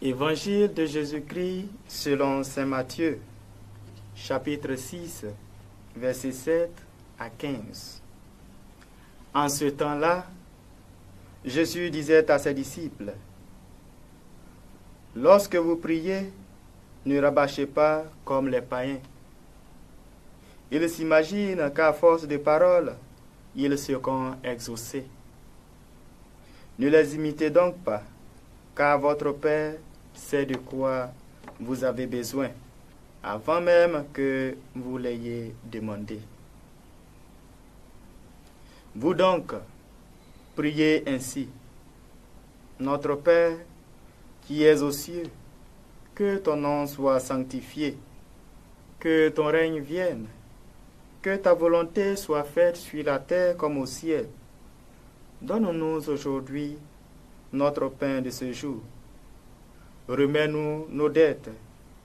Évangile de Jésus-Christ selon saint Matthieu, chapitre 6, versets 7 à 15. En ce temps-là, Jésus disait à ses disciples, « Lorsque vous priez, ne rabâchez pas comme les païens. Ils s'imaginent qu'à force de paroles, ils seront exaucés. Ne les imitez donc pas, car votre Père sait de quoi vous avez besoin, avant même que vous l'ayez demandé. Vous donc, priez ainsi. Notre Père, qui es aux cieux, que ton nom soit sanctifié, que ton règne vienne, que ta volonté soit faite sur la terre comme au ciel. Donne-nous aujourd'hui notre pain de ce jour. Remets-nous nos dettes,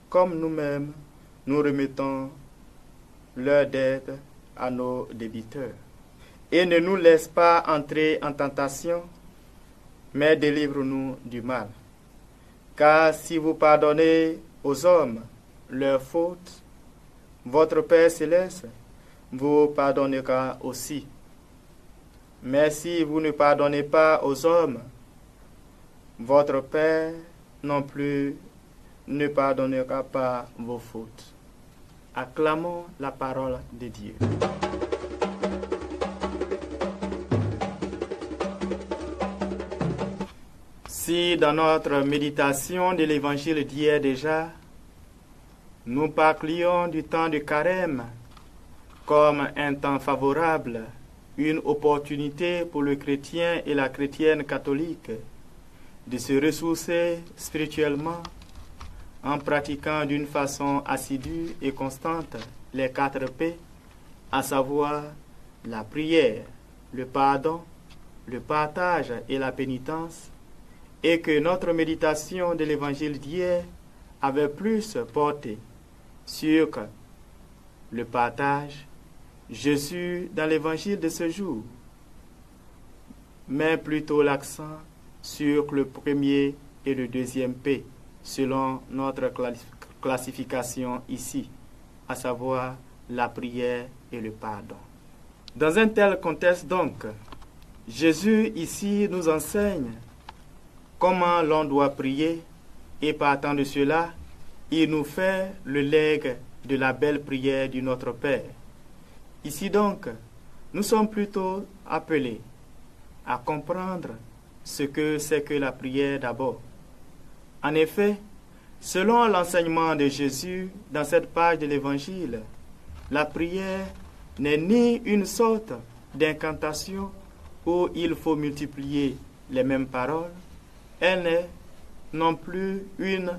comme nous-mêmes nous remettons leurs dettes à nos débiteurs. Et ne nous laisse pas entrer en tentation, mais délivre-nous du mal. Car si vous pardonnez aux hommes leurs fautes, votre Père céleste vous pardonnera aussi. Mais si vous ne pardonnez pas aux hommes, votre Père non plus ne pardonnera pas vos fautes. Acclamons la parole de Dieu. Si dans notre méditation de l'évangile d'hier déjà, nous parlions du temps de carême comme un temps favorable, une opportunité pour le chrétien et la chrétienne catholique de se ressourcer spirituellement en pratiquant d'une façon assidue et constante les 4 P, à savoir la prière, le pardon, le partage et la pénitence, et que notre méditation de l'évangile d'hier avait plus porté sur le partage. Jésus, dans l'évangile de ce jour, met plutôt l'accent sur le premier et le deuxième P, selon notre classification ici, à savoir la prière et le pardon. Dans un tel contexte donc, Jésus ici nous enseigne comment l'on doit prier, et partant de cela, il nous fait le legs de la belle prière du Notre Père. Ici donc, nous sommes plutôt appelés à comprendre ce que c'est que la prière d'abord. En effet, selon l'enseignement de Jésus dans cette page de l'Évangile, la prière n'est ni une sorte d'incantation où il faut multiplier les mêmes paroles, elle n'est non plus une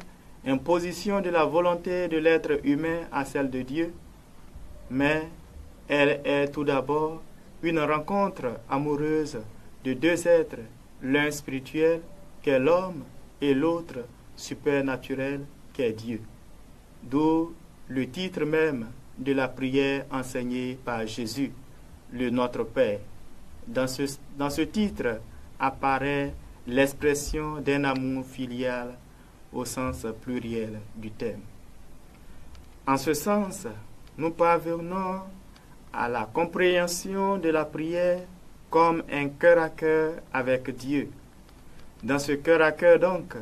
imposition de la volonté de l'être humain à celle de Dieu, mais elle est tout d'abord une rencontre amoureuse de 2 êtres, l'un spirituel qu'est l'homme et l'autre supernaturel qu'est Dieu. D'où le titre même de la prière enseignée par Jésus, le Notre Père. Dans ce titre apparaît l'expression d'un amour filial au sens pluriel du terme. En ce sens, nous parvenons à la compréhension de la prière comme un cœur à cœur avec Dieu. Dans ce cœur à cœur donc,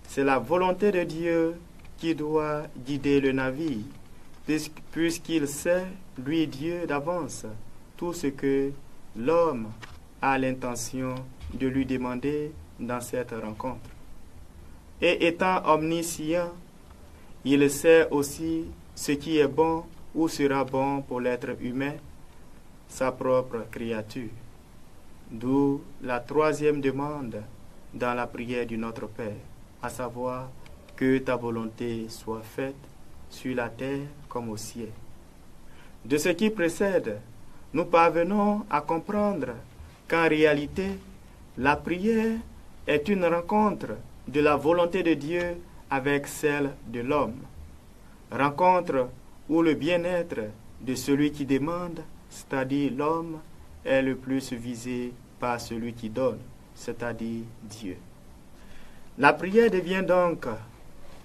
c'est la volonté de Dieu qui doit guider le navire, puisqu'il sait, lui Dieu, d'avance, tout ce que l'homme a l'intention de lui demander dans cette rencontre. Et étant omniscient, il sait aussi ce qui est bon ou sera bon pour l'être humain, sa propre créature. D'où la 3e demande dans la prière du Notre Père, à savoir que ta volonté soit faite sur la terre comme au ciel. De ce qui précède, nous parvenons à comprendre qu'en réalité, la prière est une rencontre de la volonté de Dieu avec celle de l'homme. Rencontre où le bien-être de celui qui demande, c'est-à-dire l'homme, est le plus visé par celui qui donne, c'est-à-dire Dieu. La prière devient donc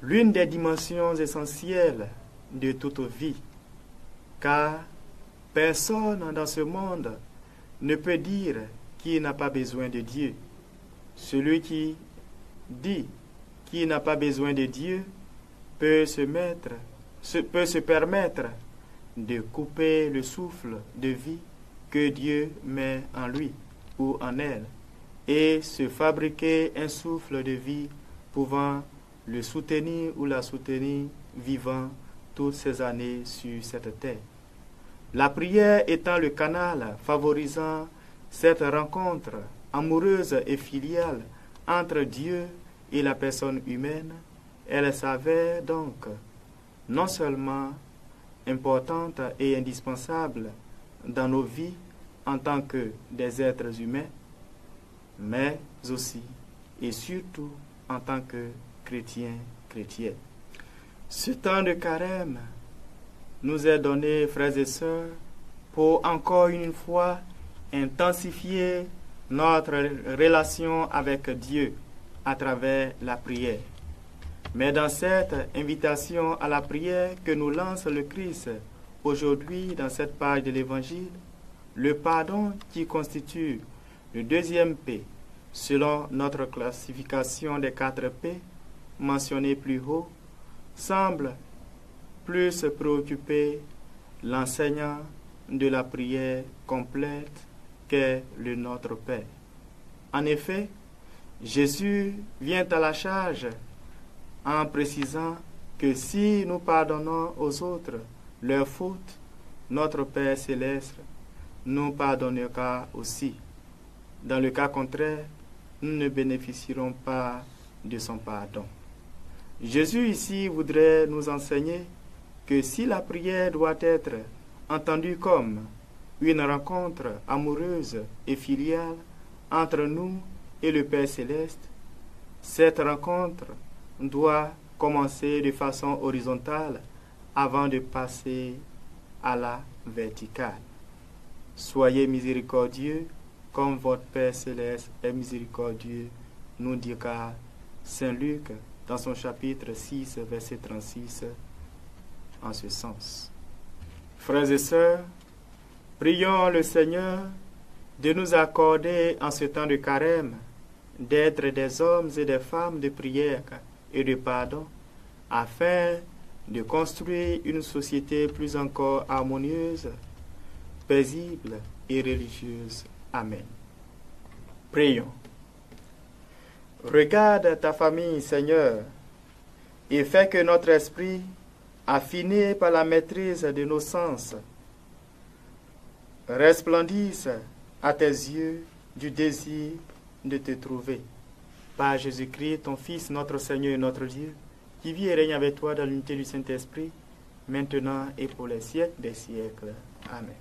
l'une des dimensions essentielles de toute vie, car personne dans ce monde ne peut dire qu'il n'a pas besoin de Dieu. Celui qui dit qu'il n'a pas besoin de Dieu peut se permettre de couper le souffle de vie que Dieu met en lui ou en elle et se fabriquer un souffle de vie pouvant le soutenir ou la soutenir vivant toutes ces années sur cette terre. La prière étant le canal favorisant cette rencontre amoureuse et filiale entre Dieu et la personne humaine, elle s'avère donc non seulement importante et indispensable dans nos vies en tant que des êtres humains, mais aussi et surtout en tant que chrétiens. Ce temps de carême nous est donné, frères et sœurs, pour encore une fois intensifier notre relation avec Dieu à travers la prière. Mais dans cette invitation à la prière que nous lance le Christ aujourd'hui dans cette page de l'Évangile, le pardon qui constitue le deuxième P, selon notre classification des 4 P mentionnés plus haut, semble plus préoccuper l'enseignant de la prière complète qu'est le Notre Père. En effet, Jésus vient à la charge en précisant que si nous pardonnons aux autres leurs fautes, notre Père céleste nous pardonnera aussi. Dans le cas contraire, nous ne bénéficierons pas de son pardon. Jésus ici voudrait nous enseigner que si la prière doit être entendue comme une rencontre amoureuse et filiale entre nous et le Père céleste, cette rencontre doit commencer de façon horizontale avant de passer à la verticale. Soyez miséricordieux comme votre Père céleste est miséricordieux, nous dira Saint Luc dans son chapitre 6, verset 36, en ce sens. Frères et sœurs, prions le Seigneur de nous accorder en ce temps de carême d'être des hommes et des femmes de prière et de pardon, afin de construire une société plus encore harmonieuse, paisible et religieuse. Amen. Prions. Regarde ta famille, Seigneur, et fais que notre esprit, affiné par la maîtrise de nos sens, resplendisse à tes yeux du désir de te trouver. Par Jésus-Christ, ton Fils, notre Seigneur et notre Dieu, qui vit et règne avec toi dans l'unité du Saint-Esprit, maintenant et pour les siècles des siècles. Amen.